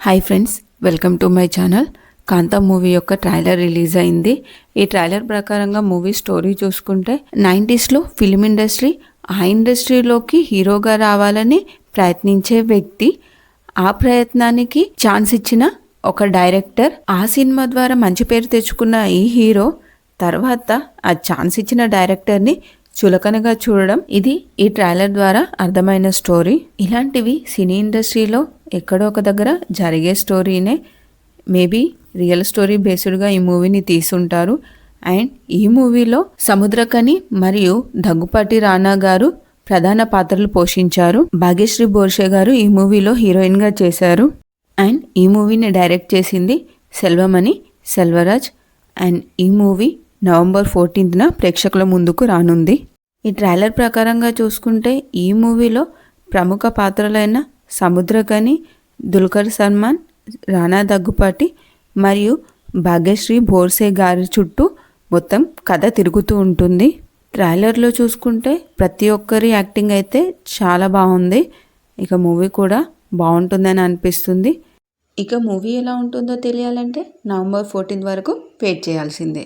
Hi friends, welcome to my channel. Kaantha movie యొక్క trailer release అయింది. ఈ ట్రైలర్ ప్రకారంగా మూవీ స్టోరీ చూసుకుంటే 90స్లో ఫిలిం ఇండస్ట్రీ ఆ ఇండస్ట్రీలోకి హీరోగా రావాలని ప్రయత్నించే వ్యక్తి, ఆ ప్రయత్నానికి ఛాన్స్ ఇచ్చిన ఒక డైరెక్టర్, ఆ సినిమా ద్వారా మంచి పేరు తెచ్చుకున్న ఈ హీరో తర్వాత ఆ ఛాన్స్ ఇచ్చిన డైరెక్టర్ని చులకనగా చూడడం, ఇది ఈ ట్రైలర్ ద్వారా అర్థమైన స్టోరీ. ఇలాంటివి సినీ ఇండస్ట్రీలో ఎక్కడో ఒక దగ్గర జరిగే స్టోరీనే. మేబీ రియల్ స్టోరీ బేస్డ్గా ఈ మూవీని తీసుంటారు. అండ్ ఈ మూవీలో సముద్రకని మరియు దగ్గుపాటి రానా గారు ప్రధాన పాత్రలు పోషించారు. భాగ్యశ్రీ బోర్షే గారు ఈ మూవీలో హీరోయిన్గా చేశారు. అండ్ ఈ మూవీని డైరెక్ట్ చేసింది సెల్వమణి సెల్వరాజ్. అండ్ ఈ మూవీ నవంబర్ 14న ప్రేక్షకుల ముందుకు రానుంది. ఈ ట్రైలర్ ప్రకారంగా చూసుకుంటే ఈ మూవీలో ప్రముఖ పాత్రలైన సముద్రకని, దుల్కర్ సల్మాన్, రానా దగ్గుపాటి మరియు భాగ్యశ్రీ బోర్సే గారి చుట్టూ మొత్తం కథ తిరుగుతూ ఉంటుంది. ట్రైలర్లో చూసుకుంటే ప్రతి ఒక్కరి యాక్టింగ్ అయితే చాలా బాగుంది. ఇక మూవీ కూడా బాగుంటుందని అనిపిస్తుంది. ఇక మూవీ ఎలా ఉంటుందో తెలియాలంటే నవంబర్ 14 వరకు వెయిట్ చేయాల్సిందే.